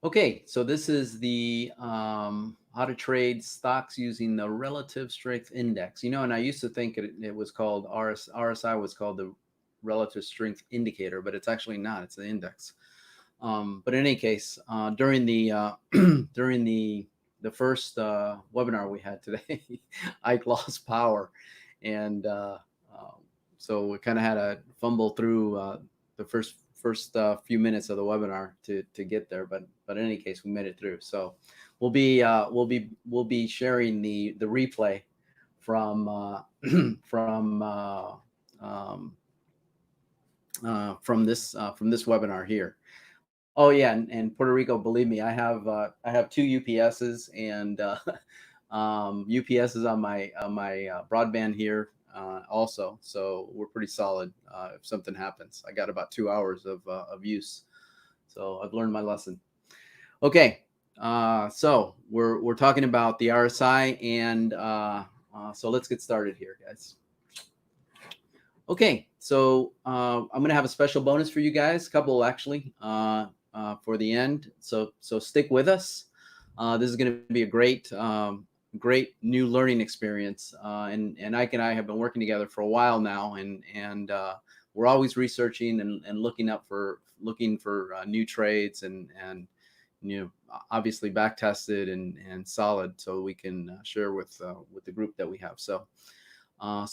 Okay, so this is the how to trade stocks using the relative strength index. And I used to think it was called RSI was called the relative strength indicator, but it's actually not. It's the index. But in any case, during the during the first webinar we had today, Ike lost power, and so we kind of had to fumble through the first few minutes of the webinar to get there. But in any case, we made it through. So we'll be sharing the replay from um, from this webinar here. Oh yeah, and Puerto Rico, believe me, I have two UPSs and UPS is on my broadband here also, so we're pretty solid. If something happens, I got about 2 hours of use, so I've learned my lesson. Okay, so we're talking about the RSI, and so let's get started here, guys. Okay, so I'm gonna have a special bonus for you guys, a couple actually, for the end. So stick with us. This is gonna be a great new learning experience. And Ike and I have been working together for a while now, and we're always researching and looking for new trades and obviously back tested and solid, so we can share with the group that we have. So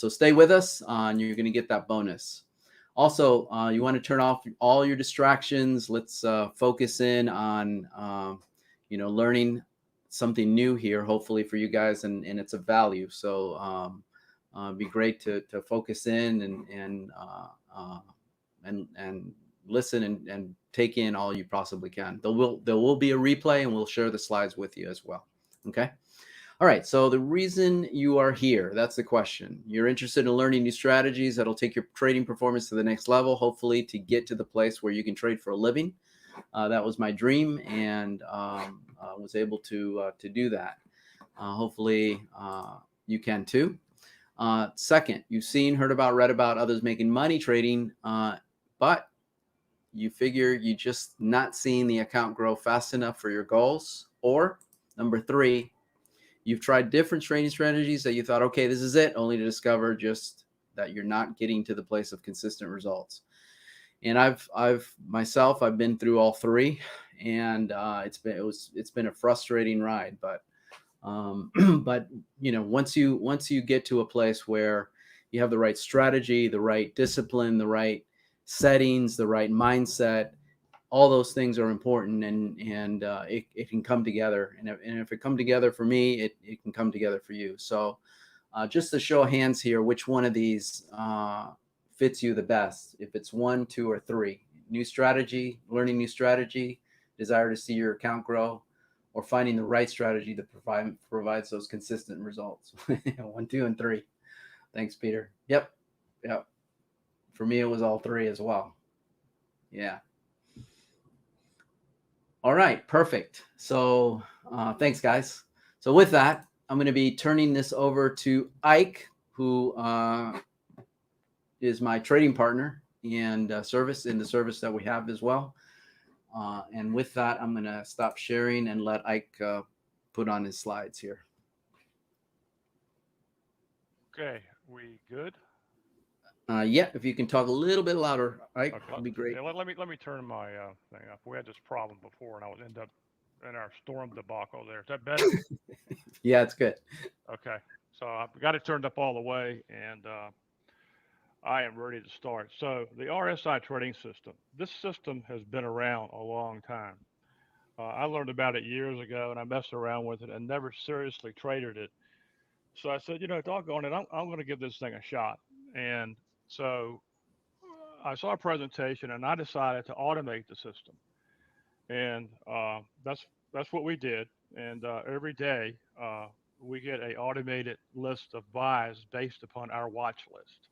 stay with us, and you're going to get that bonus. Also, you want to turn off all your distractions. Let's focus in on learning something new here, hopefully for you guys, and it's of value. So it'd be great to focus in and listen and take in all you possibly can. There will be a replay, and we'll share the slides with you as well. Okay. All right, so the reason you are here, that's the question. You're interested in learning new strategies that'll take your trading performance to the next level, hopefully to get to the place where you can trade for a living. That was my dream, and was able to do that. Hopefully you can too. Second, you've read about others making money trading, but you figure you just not seeing the account grow fast enough for your goals. Or number three, you've tried different trading strategies that you thought, okay, this is it, only to discover just that you're not getting to the place of consistent results. And I've been through all three, and it's been a frustrating ride. But but once you get to a place where you have the right strategy, the right discipline, the right settings, the right mindset, all those things are important, and it can come together. And if it come together for me, it can come together for you. So just to show of hands here, which one of these fits you the best? If it's 1, 2, or 3, new strategy, learning new strategy, desire to see your account grow, or finding the right strategy that provides those consistent results. 1, 2, and 3. Thanks, Peter. Yep. For me, it was all 3 as well. Yeah. All right, perfect. So thanks, guys. So with that, I'm going to be turning this over to Ike, who is my trading partner and service that we have as well. And with that, I'm going to stop sharing and let Ike put on his slides here. Okay, we good? Yeah, if you can talk a little bit louder, Ike, Okay, that'd be great. yeah, let me turn my thing up. We had this problem before, and I was end up in our storm debacle there. Is that better? Yeah, it's good. Okay, so I've got it turned up all the way, and I am ready to start. So the RSI Trading System. This system has been around a long time. I learned about it years ago, and I messed around with it and never seriously traded it. So I said, doggone it, I'm going to give this thing a shot. And so I saw a presentation, and I decided to automate the system. And that's what we did. And every day we get a automated list of buys based upon our watch list.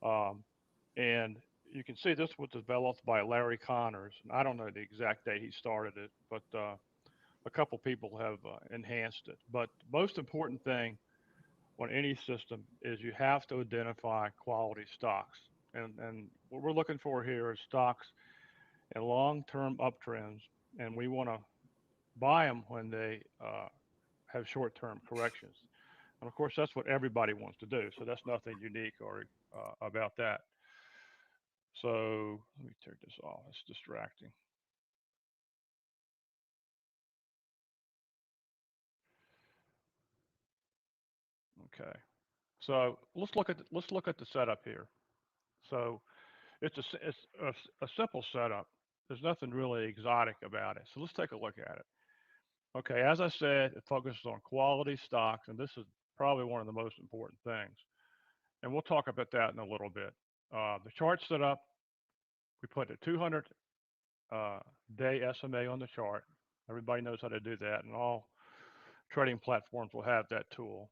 Um, and you can see this was developed by Larry Connors. And I don't know the exact date he started it, but a couple people have enhanced it. But most important thing on any system is you have to identify quality stocks. And what we're looking for here is stocks in long-term uptrends and we want to buy them when they have short-term corrections. And of course, that's what everybody wants to do. So that's nothing unique or about that. So let me turn this off. It's distracting. Okay. So let's look at the setup here. So it's a simple setup. There's nothing really exotic about it. So let's take a look at it. Okay, as I said, it focuses on quality stocks, and this is probably one of the most important things. And we'll talk about that in a little bit. The chart set up, we put a 200 uh, day SMA on the chart. Everybody knows how to do that, and all trading platforms will have that tool.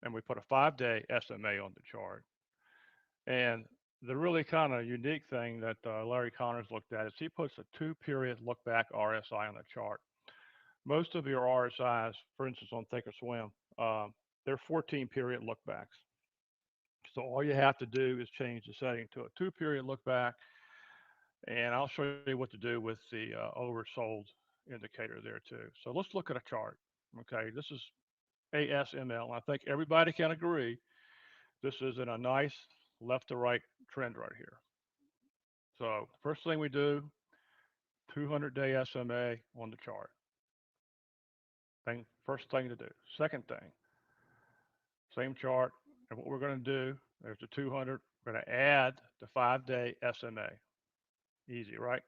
And we put a 5 day SMA on the chart. And the really kind of unique thing that Larry Connors looked at is he puts a 2 period look back RSI on the chart. Most of your RSIs, for instance, on Thinkorswim, they're 14 period look backs. So all you have to do is change the setting to a 2 period look back, and I'll show you what to do with the oversold indicator there too. So let's look at a chart. Okay, this is ASML, and I think everybody can agree this is in a nice left to right trend right here. So first thing we do, 200-day SMA on the chart. First thing to do. Second thing, same chart, and what we're going to do, there's the 200, we're going to add the 5 day SMA. Easy, right?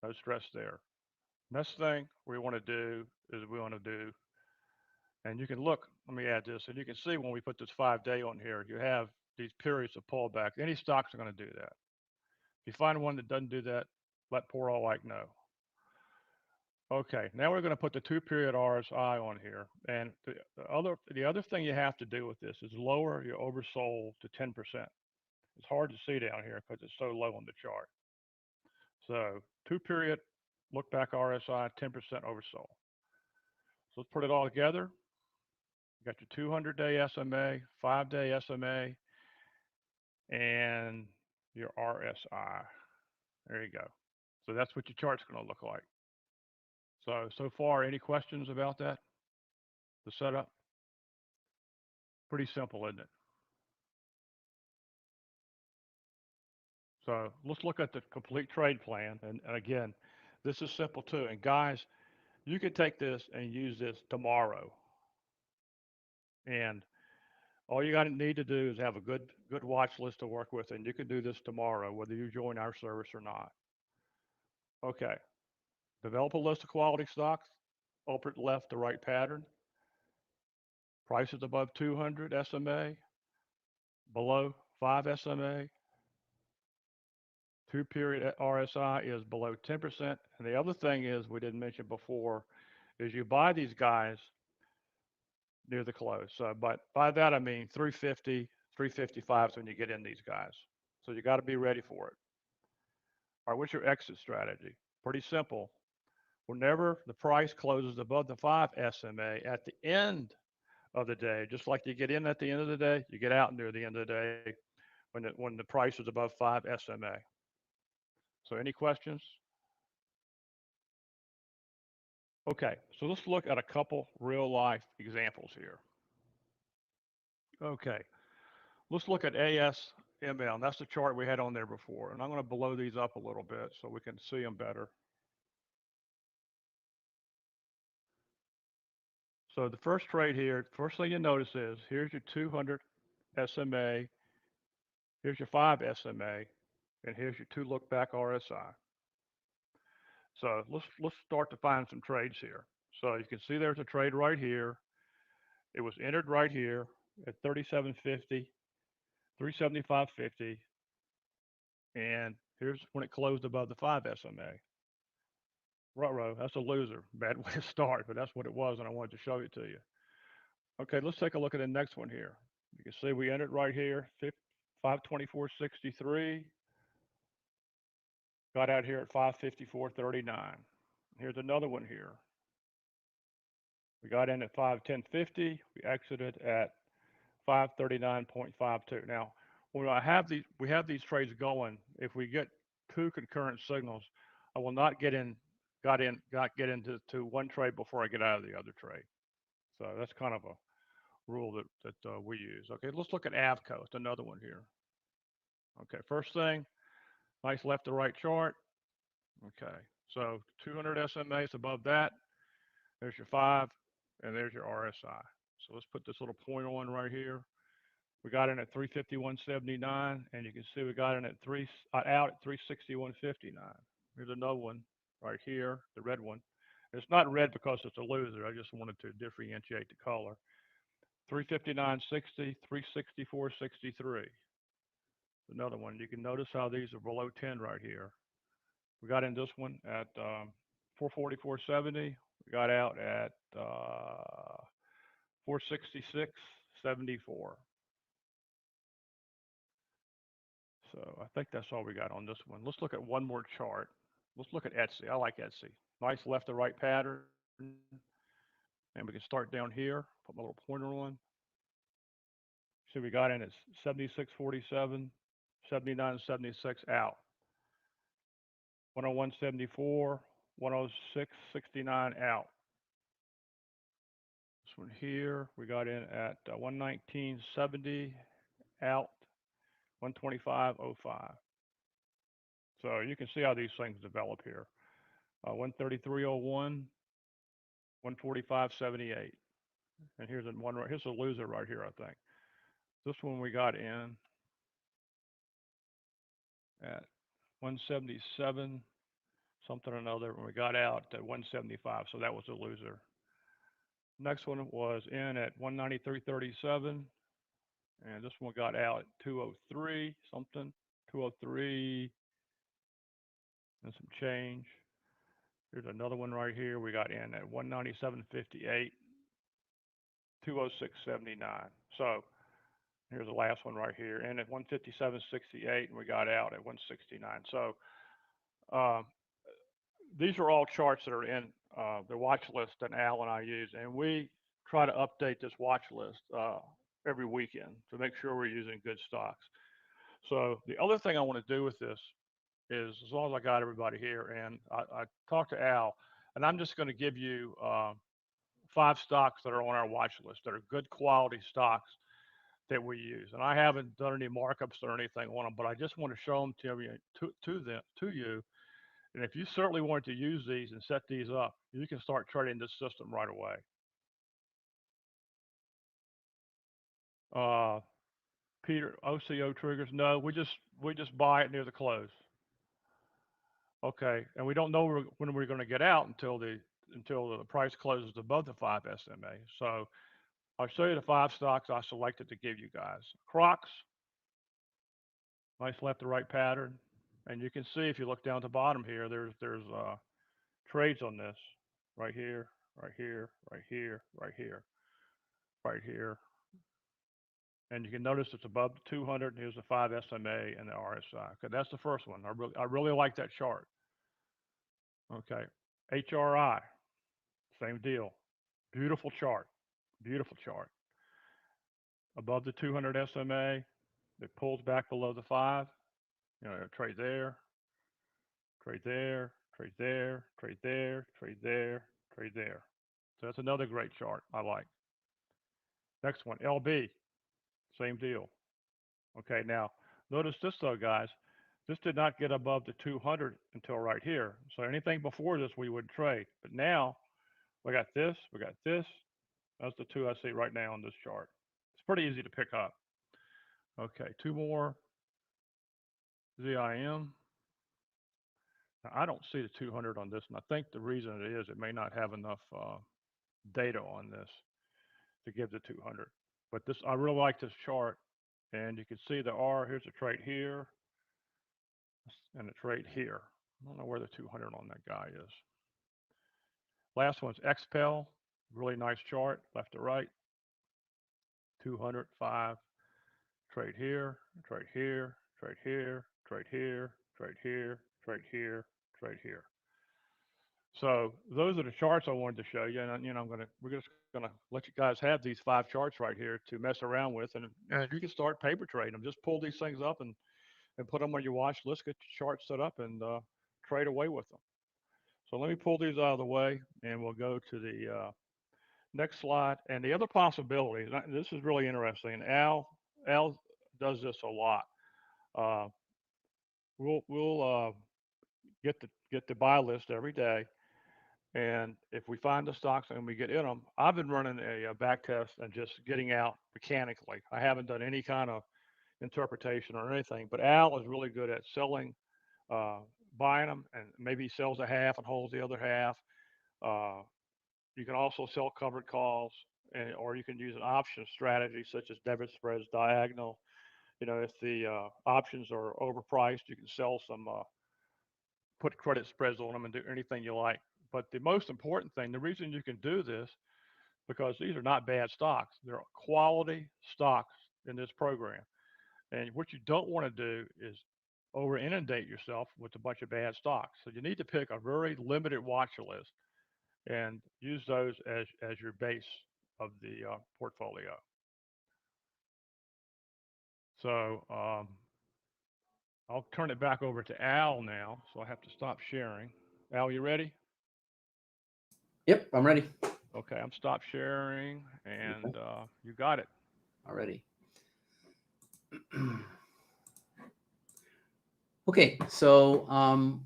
No stress there. Next thing we want to do is we want to do, and you can look, let me add this, and you can see when we put this 5 day on here, you have these periods of pullback. Any stocks are going to do that. If you find one that doesn't do that, let poor all like know. Okay, now we're going to put the 2 period RSI on here. And the other thing you have to do with this is lower your oversold to 10%. It's hard to see down here because it's so low on the chart. So 2 period look back RSI, 10% oversold. So let's put it all together. You got your 200-day SMA, 5 day SMA, and your RSI. There you go. So that's what your chart's going to look like. So far, any questions about that? The setup? Pretty simple, isn't it? So let's look at the complete trade plan. And again, this is simple too. And guys, you can take this and use this tomorrow. And all you got to need to do is have a good watch list to work with, and you can do this tomorrow, whether you join our service or not. Okay. Develop a list of quality stocks. Open it left to right pattern. Prices above 200 SMA, below 5 SMA. 2 period RSI is below 10%. And the other thing is, we didn't mention before, is you buy these guys near the close. So, but by that I mean 350, 355 is when you get in these guys. So you got to be ready for it. All right, what's your exit strategy? Pretty simple. Whenever the price closes above the 5 SMA at the end of the day, just like you get in at the end of the day, you get out near the end of the day when the price is above 5 SMA. So any questions? Okay, so let's look at a couple real life examples here. Okay, let's look at ASML. That's the chart we had on there before. And I'm going to blow these up a little bit so we can see them better. So the first trade here, first thing you notice is here's your 200 SMA, here's your 5 SMA, and here's your 2 look back RSI. So let's start to find some trades here. So you can see there's a trade right here. It was entered right here at 37.50, 375.50, and here's when it closed above the 5 SMA. Ruh-roh, that's a loser. Bad way to start, but that's what it was, and I wanted to show it to you. Okay, let's take a look at the next one here. You can see we entered right here, 524.63. Got out here at 554.39. Here's another one here. We got in at 510.50. We exited at 539.52. Now, when we have these trades going. If we get two concurrent signals, I will not get in get into one trade before I get out of the other trade. So that's kind of a rule that we use. Okay, let's look at Avco. It's another one here. Okay, first thing, nice left to right chart. Okay, so 200 SMAs above that. There's your 5, and there's your RSI. So let's put this little pointer on right here. We got in at 351.79, and you can see we got in at out at 361.59. Here's another one right here, the red one. It's not red because it's a loser. I just wanted to differentiate the color. 359.60, 364.63. Another one. You can notice how these are below 10 right here. We got in this one at 444.70. We got out at 466.74. So I think that's all we got on this one. Let's look at one more chart. Let's look at Etsy. I like Etsy. Nice left to right pattern. And we can start down here. Put my little pointer on. See, we got in at 76.47, 79.76 out. 101.74, 106.69 out. This one here, we got in at 119.70 out, 125.05. So you can see how these things develop here. 133.01, 145.78. And here's one right here's a loser right here, I think. This one we got in at 177 something or another, and we got out at 175. So that was a loser. Next one was in at 193.37, and this one got out at 203 something, 203 and some change. Here's another one right here. We got in at 197.58, 206.79. So here's the last one right here, and at 157.68, and we got out at 169. So um, these are all charts that are in the watch list that Al and I use, and we try to update this watch list every weekend to make sure we're using good stocks. So the other thing I want to do with this is, as long as I got everybody here, and I talked to Al, and I'm just going to give you 5 stocks that are on our watch list that are good quality stocks that we use. And I haven't done any markups or anything on them, but I just want to show them to you. And if you certainly want to use these and set these up, you can start trading this system right away. Uh, Peter, OCO triggers? No, we just buy it near the close. Okay, and we don't know when we're going to get out until the price closes above the 5 SMA. So I'll show you the 5 stocks I selected to give you guys. Crocs, nice left to right pattern, and you can see if you look down at the bottom here, there's trades on this right here, right here, right here, right here, right here. And you can notice it's above the 200. And here's the 5 SMA and the RSI. Okay, that's the first one. I really like that chart. Okay, HRI, same deal. Beautiful chart. Beautiful chart. Above the 200 SMA, it pulls back below the 5. Trade there, trade there, trade there, trade there, trade there, trade there. So that's another great chart I like. Next one, LB, same deal. Okay, now notice this though, guys. This did not get above the 200 until right here. So anything before this we would trade. But now we got this, we got this. That's the 2 I see right now on this chart. It's pretty easy to pick up. Okay, 2 more. ZIM. Now, I don't see the 200 on this, and I think the reason it is it may not have enough data on this to give the 200. But this, I really like this chart, and you can see the R. Here's a trade here, and a trade here. I don't know where the 200 on that guy is. Last one's XPEL. Really nice chart, left to right. 205. Trade here, trade here, trade here, trade here, trade here, trade here, trade here. So those are the charts I wanted to show you, and we're just gonna let you guys have these 5 charts right here to mess around with, and you can start paper trading them. Just pull these things up and put them on your watch list, get your charts set up, and trade away with them. So let me pull these out of the way, and we'll go to the next slide. And the other possibility, this is really interesting, and Al does this a lot. Uh, we'll get the buy list every day, and if we find the stocks and we get in them, I've been running a back test and just getting out mechanically. I haven't done any kind of interpretation or anything, but Al is really good at selling, uh, buying them, and maybe he sells a half and holds the other half. Uh, you can also sell covered calls, or you can use an option strategy such as debit spreads, diagonal. If the options are overpriced, you can sell some, put credit spreads on them, and do anything you like. But the most important thing, the reason you can do this, because these are not bad stocks. They're quality stocks in this program. And what you don't want to do is over inundate yourself with a bunch of bad stocks. So you need to pick a very limited watch list and use those as your base of the portfolio. So I'll turn it back over to Al now. So I have to stop sharing. Al, you ready? Yep, I'm ready. Okay, I'm stop sharing, Okay, and you got it. already. Okay, so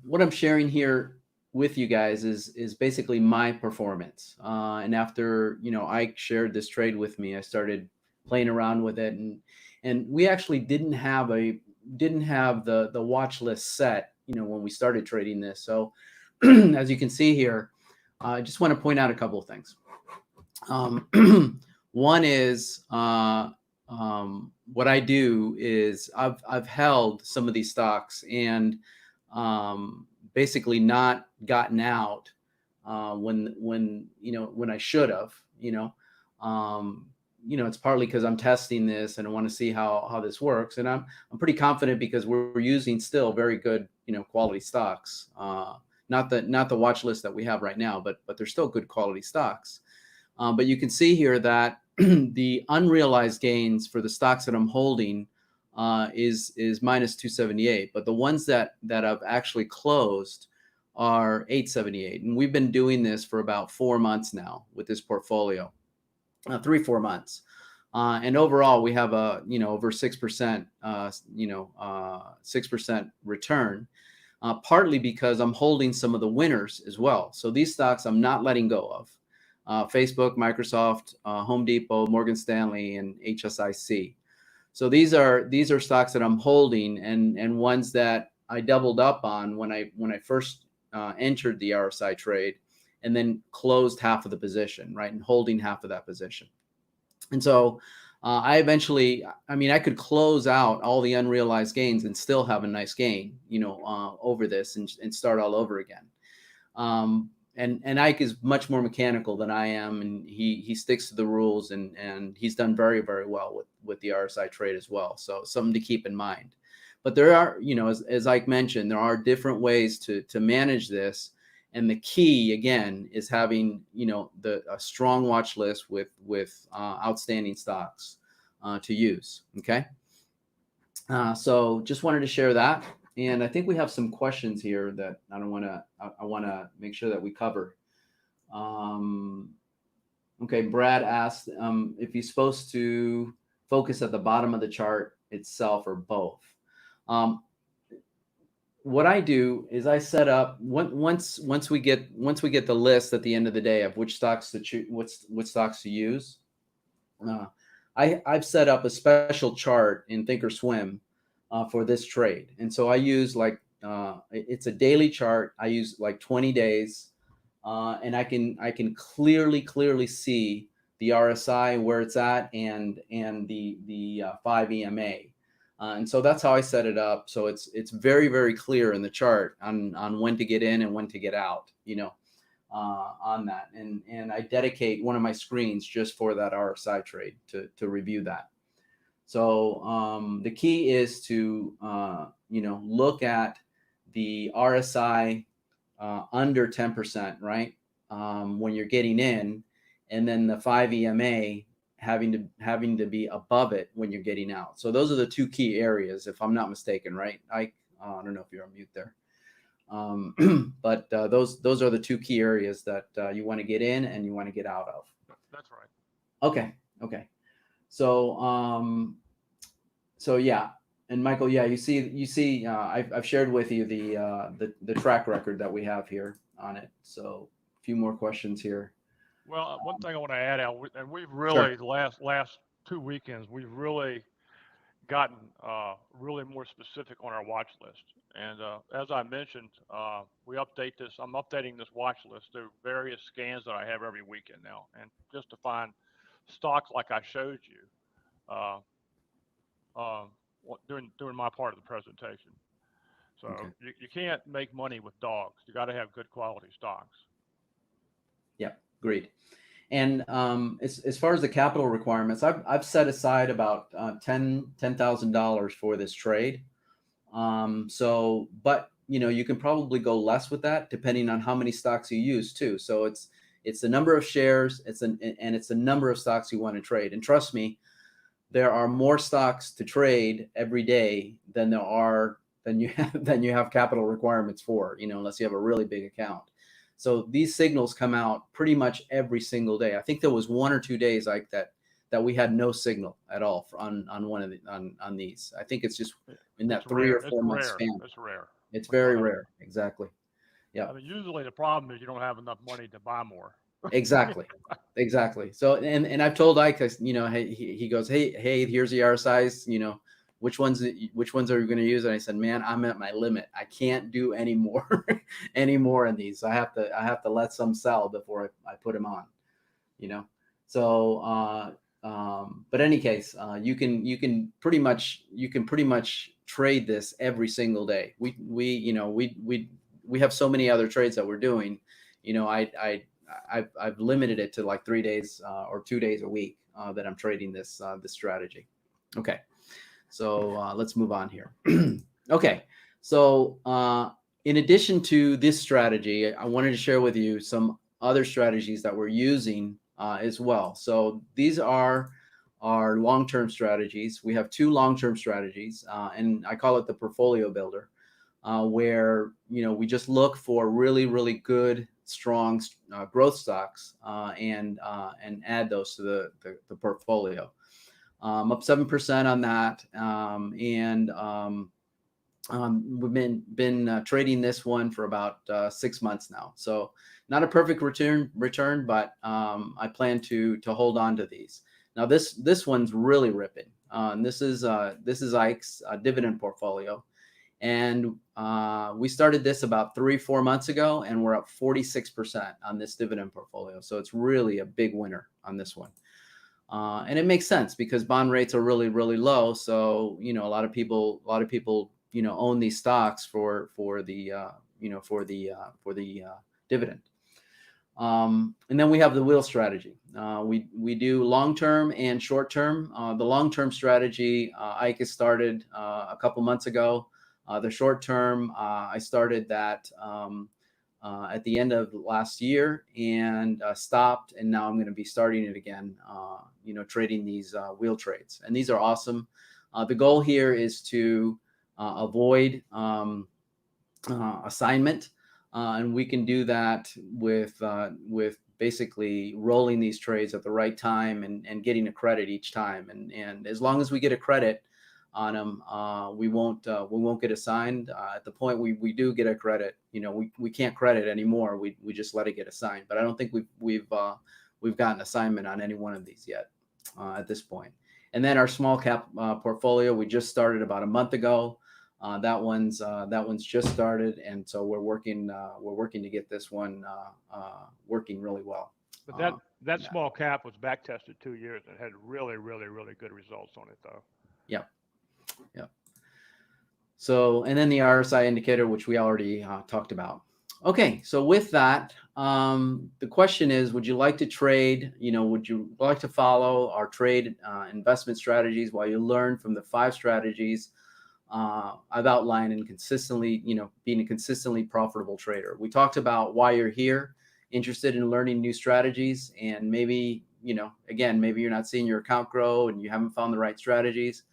what I'm sharing here with you guys is basically my performance. And after Ike shared this trade with me, I started playing around with it, and we actually didn't have the watch list set when we started trading this. So as you can see here, I just want to point out a couple of things. One is what I do is I've held some of these stocks and basically not gotten out when I should have. It's partly because I'm testing this and I want to see how this works, and I'm pretty confident because we're using still very good quality stocks. Not the watch list that we have right now, but they're still good quality stocks. But you can see here that the unrealized gains for the stocks that I'm holding is minus 278, but the ones that I've actually closed are 878, and we've been doing this for about 4 months now with this portfolio, 3-4 months, and overall we have a over 6% 6% return. Partly because I'm holding some of the winners as well. So these stocks I'm not letting go of. Facebook, Microsoft, Home Depot, Morgan Stanley, and HSIC. So these are stocks that I'm holding, and ones that I doubled up on when I first entered the RSI trade, and then closed half of the position, right, and holding half of that position. And so I eventually, I could close out all the unrealized gains and still have a nice gain, over this and start all over again. And Ike is much more mechanical than I am, and he sticks to the rules, and he's done very, very well with the RSI trade as well. So something to keep in mind. But there are, as Ike mentioned, there are different ways to manage this. And the key again is having a strong watch list with outstanding stocks to use. Okay, so just wanted to share that, and I think we have some questions here that I want to make sure that we cover. Okay, Brad asked if he's supposed to focus at the bottom of the chart itself or both. What I do is I set up once we get the list at the end of the day of which stocks to choose, what stocks to use. I've set up a special chart in Thinkorswim for this trade, and so I use it's a daily chart. I use like 20 days, and I can clearly see the RSI where it's at and the 5 EMA. And so that's how I set it up. So it's very, very clear in the chart on when to get in and when to get out, on that. And I dedicate one of my screens just for that RSI trade to review that. So the key is to, look at the RSI under 10%, right? When you're getting in, and then the 5 EMA having to be above it when you're getting out. So those are the two key areas, if I'm not mistaken, right? I don't know if you're on mute there. But those are the two key areas that you want to get in and you want to get out of. That's right. Okay. Okay. So so yeah, and Michael, yeah, you see, I've shared with you the track record that we have here on it. So a few more questions here. Well, one thing I want to add out, and we've Sure. really the last 2 weekends, we've really gotten really more specific on our watch list. And as I mentioned, we update this. I'm updating this watch list through various scans that I have every weekend now, and just to find stocks like I showed you uh, uh, during my part of the presentation. So Okay. you can't make money with dogs. You got to have good quality stocks. Yeah. Agreed. And as far as the capital requirements, I've set aside about $10,000 for this trade. So, but you can probably go less with that depending on how many stocks you use too. So it's the number of shares, and it's the number of stocks you want to trade. And trust me, there are more stocks to trade every day than you have capital requirements for, unless you have a really big account. So these signals come out pretty much every single day. I think there was 1 or 2 days like that we had no signal at all on one of the on these. I think it's just in It's that three rare. or It's 4 month rare. span. It's rare. It's When you very don't have, rare. Exactly. Yeah. I mean, usually the problem is you don't have enough money to buy more. Exactly. Exactly. So and I've told Ike, hey, he goes, hey, here's the RSIs, which ones are you going to use? And I said, man, I'm at my limit. I can't do any more anymore in these. I have to let some sell before I put them on, you know. So but any case, you can pretty much trade this every single day. We have so many other trades that we're doing. I've limited it to like 3 days or 2 days a week that I'm trading this strategy. Okay, so let's move on here. Okay, so in addition to this strategy, I wanted to share with you some other strategies that we're using as well. So these are our long-term strategies. We have two long-term strategies, and I call it the portfolio builder, where we just look for really, really good, strong growth stocks and add those to the portfolio. Up 7% on that, and we've been trading this one for about 6 months now. So not a perfect return, but I plan to hold on to these. Now this one's really ripping. And this is Ike's dividend portfolio. And we started this about 3-4 months ago, and we're up 46% on this dividend portfolio. So it's really a big winner on this one. And it makes sense because bond rates are really, really low. So, a lot of people, own these stocks for the dividend. And then we have the wheel strategy. We do long-term and short-term. The long-term strategy, Ike has started a couple months ago. The short-term, I started that at the end of last year and stopped, and now I'm going to be starting it again. Trading these wheel trades, and these are awesome. The goal here is to avoid assignment. And we can do that with basically rolling these trades at the right time and getting a credit each time. And as long as we get a credit on them, we won't get assigned. At the point we do get a credit, we can't credit anymore. We just let it get assigned. But I don't think we've gotten assignment on any one of these yet at this point. And then our small cap portfolio, we just started about a month ago. That one's just started, and so we're working to get this one working really well. But that small cap was back tested 2 years and had really, really, really good results on it, though. Yeah, yeah. So, and then the RSI indicator, which we already talked about. Okay, so with that, the question is, would you like to trade? Would you like to follow our trade investment strategies while you learn from the 5 strategies I've outlined and consistently, being a consistently profitable trader? We talked about why you're here, interested in learning new strategies, and maybe, again, maybe you're not seeing your account grow and you haven't found the right strategies.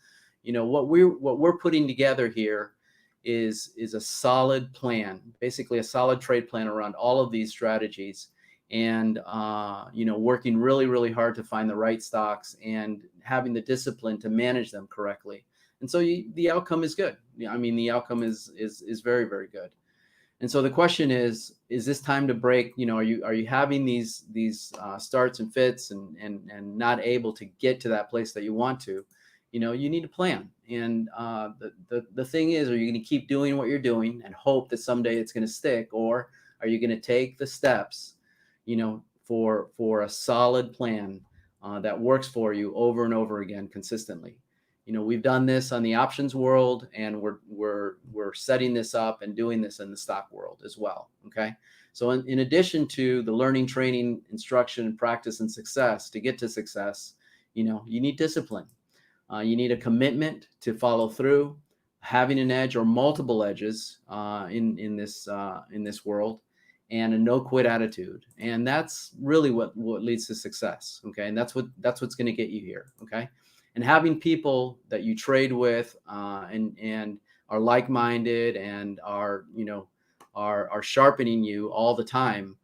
What we're putting together here is a solid plan, basically a solid trade plan around all of these strategies, and working really hard to find the right stocks and having the discipline to manage them correctly. And so the outcome is good. I mean, the outcome is very good. And so the question is this time to break? Are you having these starts and fits and not able to get to that place that you want to? You need a plan. And the thing is, are you going to keep doing what you're doing and hope that someday it's going to stick, or are you going to take the steps, for a solid plan that works for you over and over again consistently? We've done this on the options world, and we're setting this up and doing this in the stock world as well. Okay. So in addition to the learning, training, instruction, practice, and success, to get to success, you need discipline. You need a commitment to follow through, having an edge or multiple edges in this world, and a no quit attitude. And that's really what leads to success. Okay. And that's what's going to get you here. Okay. And having people that you trade with and are like-minded and are sharpening you all the time.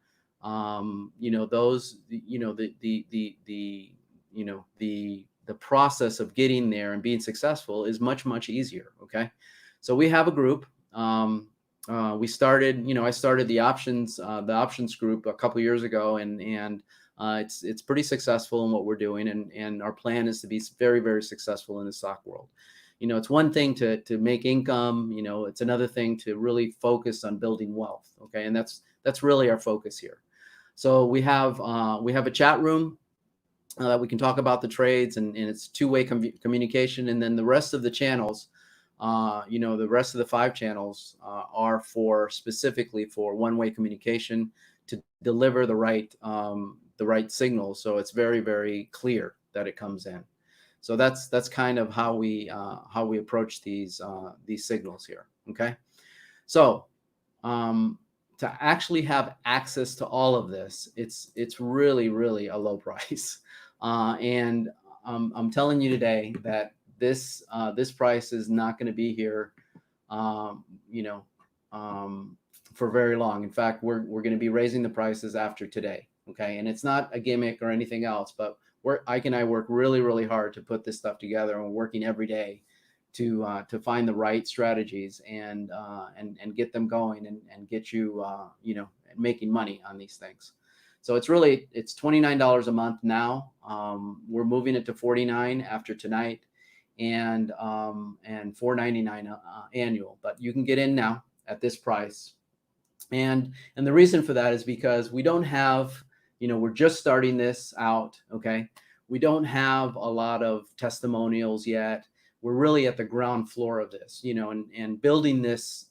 The process of getting there and being successful is much easier. Okay. So we have a group. I started the options group a couple years ago, and it's pretty successful in what we're doing, and our plan is to be very successful in the stock world. It's one thing to make income. It's another thing to really focus on building wealth. Okay, and that's really our focus here. So we have a chat room that we can talk about the trades, and it's two-way communication, and then the rest of the channels. The rest of the 5 channels are specifically for one-way communication to deliver the right signal, so it's very clear that it comes in. So that's kind of how we approach these signals here. Okay, so to actually have access to all of this, it's really a low price, and I'm telling you today that this price is not going to be here, for very long. In fact, we're going to be raising the prices after today. Okay, and it's not a gimmick or anything else, but Ike and I work really hard to put this stuff together, and we're working every day to find the right strategies and get them going and get you making money on these things. So it's $29 a month now. We're moving it to $49 after tonight, and $4.99 annual. But you can get in now at this price, and the reason for that is because we don't have, we're just starting this out. Okay, we don't have a lot of testimonials yet. We're really at the ground floor of this, and building this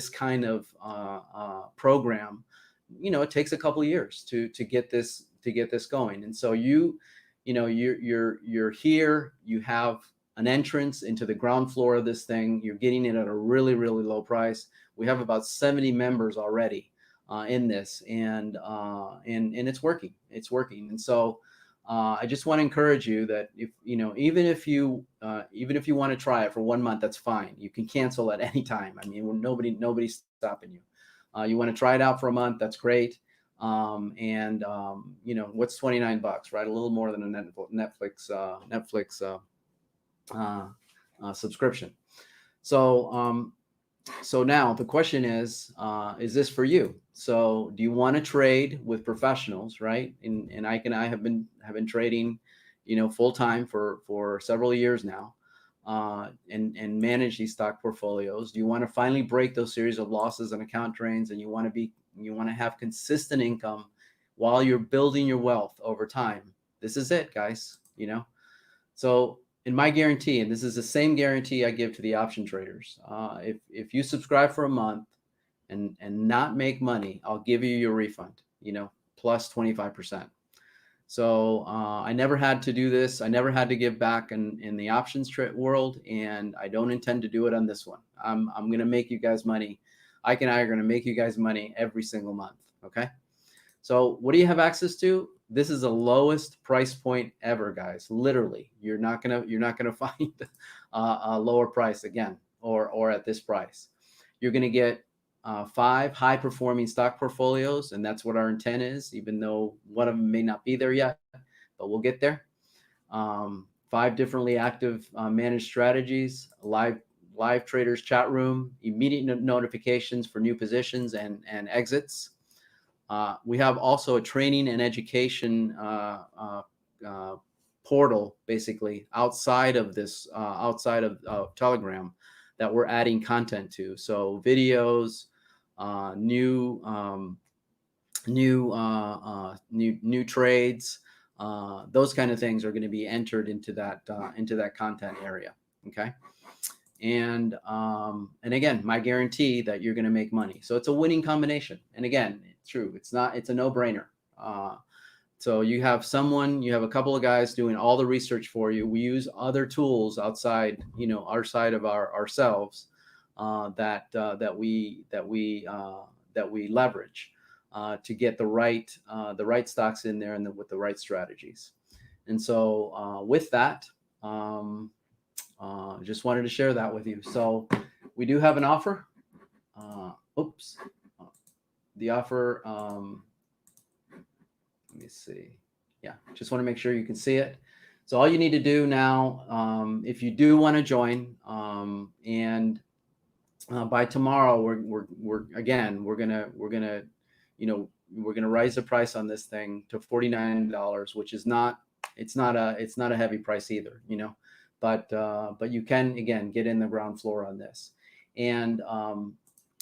kind of program. It takes a couple of years to get this going. And so you're here. You have an entrance into the ground floor of this thing. You're getting it at a really low price. We have about 70 members already in this, and it's working. And so I just want to encourage you that even if you want to try it for 1 month, that's fine. You can cancel at any time. I mean, nobody's stopping you. You want to try it out for a month, that's great. What's $29, right? A little more than a Netflix subscription. So now the question is this for you? So do you want to trade with professionals, right? And Ike and I have been trading, full time for several years now, and manage these stock portfolios. Do you want to finally break those series of losses and account drains, and you want to have consistent income while you're building your wealth over time? This is it, guys. So in my guarantee, and this is the same guarantee I give to the option traders, if you subscribe for a month and not make money, I'll give you your refund, plus 25%. So I never had to do this. I never had to give back in the options world, and I don't intend to do it on this one. I'm going to make you guys money. Ike and I are going to make you guys money every single month. Okay. So what do you have access to? This is the lowest price point ever, guys. Literally, you're not gonna find a lower price again, or at this price. you're going to get 5 high-performing stock portfolios, and that's what our intent is, even though one of them may not be there yet, but we'll get there. 5 differently active managed strategies, live traders chat room, immediate notifications for new positions and exits. We have also a training and education portal, basically outside of this, outside of Telegram, that we're adding content to. So videos, new trades, those kind of things are going to be entered into that content area. Okay. And again, my guarantee that you're going to make money. So it's a winning combination. And again, it's true. It's a no-brainer. So you have a couple of guys doing all the research for you. We use other tools outside, our side of ourselves, that we leverage to get the right stocks in there, and with the right strategies. And so with that, just wanted to share that with you. So we do have an offer. The offer. Let me see. Yeah, just want to make sure you can see it. So all you need to do now, if you do want to join, and by tomorrow, we're gonna raise the price on this thing to $49, which is not a heavy price either, but you can, again, get in the ground floor on this. And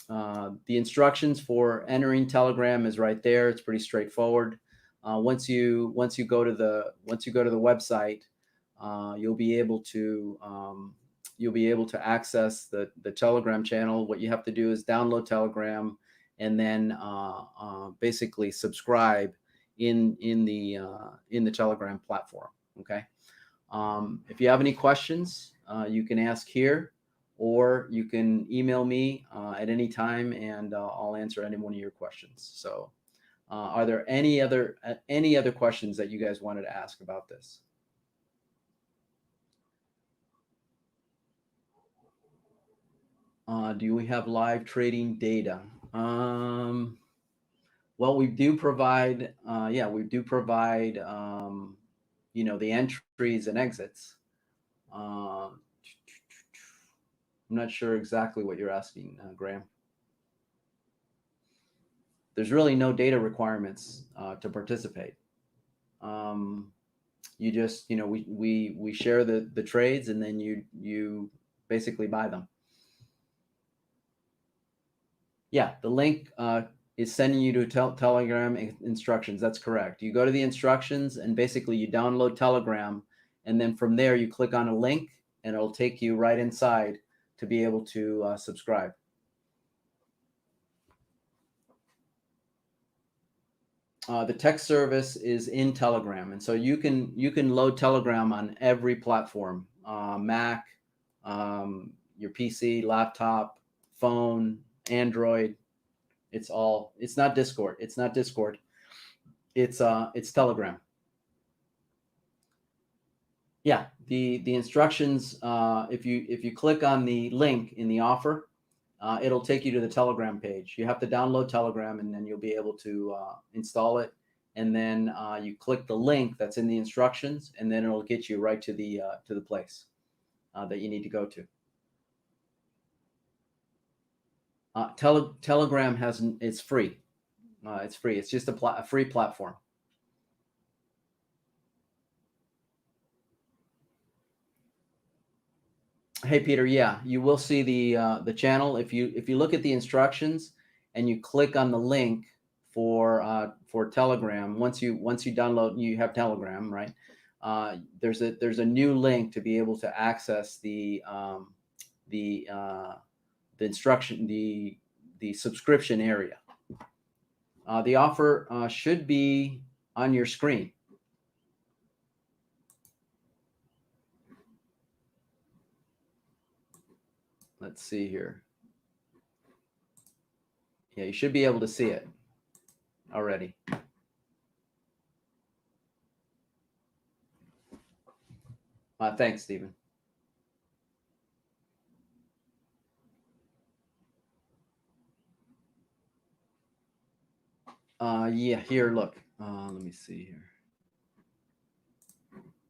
the instructions for entering Telegram is right there. It's pretty straightforward. Once you go to the website, you'll be able to access the Telegram channel. What you have to do is download Telegram, and then basically subscribe in the Telegram platform. Okay. If you have any questions, you can ask here, or you can email me at any time, and I'll answer any one of your questions. So are there any other questions that you guys wanted to ask about this? Do we have live trading data? Well, we do provide, the entries and exits. I'm not sure exactly what you're asking, Graham. There's really no data requirements to participate. You just, we share the trades, and then you basically buy them. Yeah, the link is sending you to Telegram instructions. That's correct. You go to the instructions, and basically you download Telegram, and then from there you click on a link, and it'll take you right inside to be able to subscribe. The text service is in Telegram, and so you can load Telegram on every platform: Mac, your PC, laptop, phone, Android. It's not Discord. It's Telegram. Yeah, the instructions. If you click on the link in the offer, it'll take you to the Telegram page. You have to download Telegram, and then you'll be able to install it. And then you click the link that's in the instructions, and then it'll get you right to the place that you need to go to. Telegram it's free. It's free. It's just a free platform. Hey, Peter. Yeah, you will see the channel if you look at the instructions and you click on the link for Telegram. Once you download, you have Telegram, right? There's a new link to be able to access the instruction, the subscription area. The offer should be on your screen. Let's see here. Yeah, you should be able to see it already. Thanks, Stephen. Yeah, here, look. Let me see here.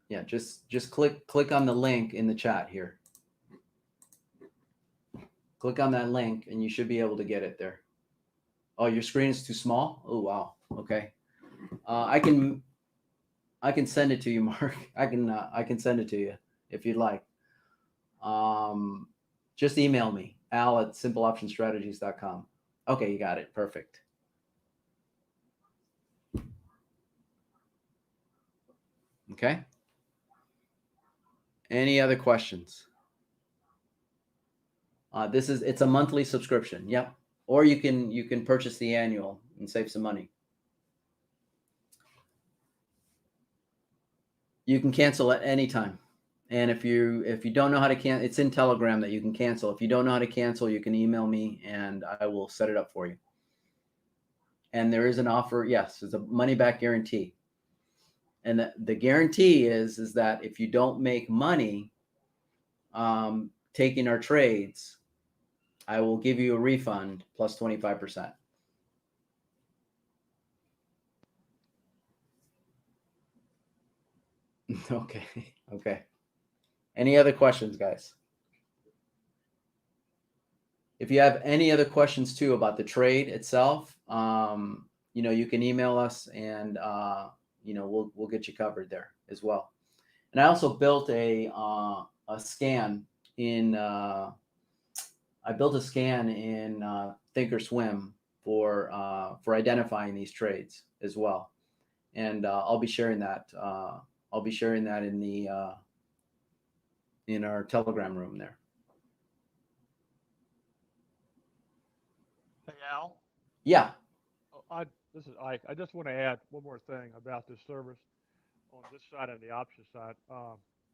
Yeah, just click on the link in the chat here. Click on that link and you should be able to get it there. Oh, your screen is too small? Oh, wow. Okay. I can send it to you, Mark. I can send it to you if you'd like. Just email me, al@simpleoptionstrategies.com. Okay, you got it. Perfect. Okay. Any other questions? It's a monthly subscription. Yep. Or you can purchase the annual and save some money. You can cancel at any time. And if you don't know how to cancel, it's in Telegram that you can cancel. If you don't know how to cancel, you can email me and I will set it up for you. And there is an offer. Yes, it's a money back guarantee. And the guarantee is that if you don't make money taking our trades, I will give you a refund plus 25%. Okay. Okay. Any other questions, guys? If you have any other questions too about the trade itself, you can email us and we'll get you covered there as well. And I also built a scan in Thinkorswim for identifying these trades as well, and I'll be sharing that. I'll be sharing that in our Telegram room there. Hey, Al. Yeah. This is Ike. I just want to add one more thing about this service on this side and the option side.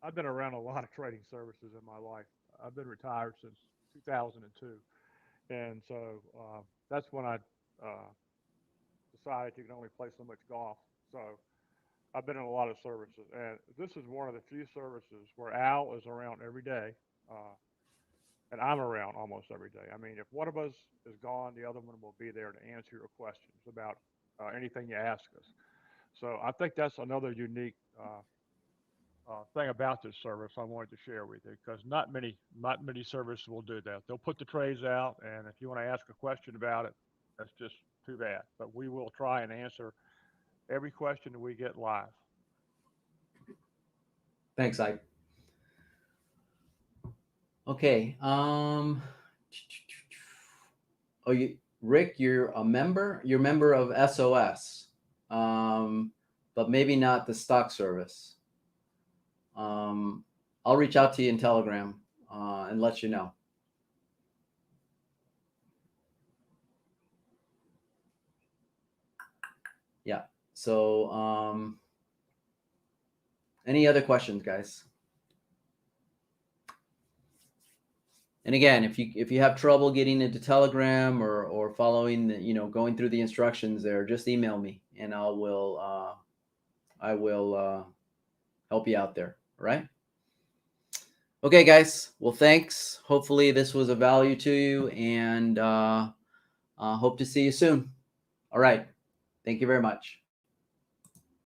I've been around a lot of trading services in my life. I've been retired since 2002, and so that's when I decided you can only play so much golf. So I've been in a lot of services, and this is one of the few services where Al is around every day, and I'm around almost every day. I mean, if one of us is gone, the other one will be there to answer your questions about anything you ask us. So I think that's another unique thing about this service I wanted to share with you, because not many services will do that. They'll put the trades out, and if you want to ask a question about it, that's just too bad. But we will try and answer every question that we get live. Thanks, Ike. Okay. Rick, you're a member. You're a member of SOS, but maybe not the stock service. I'll reach out to you in Telegram and let you know. Yeah. So, any other questions, guys? And again, if you have trouble getting into Telegram or following going through the instructions there, just email me and I will help you out there. All right. Okay, guys. Well, thanks. Hopefully this was of value to you, and hope to see you soon. All right. Thank you very much.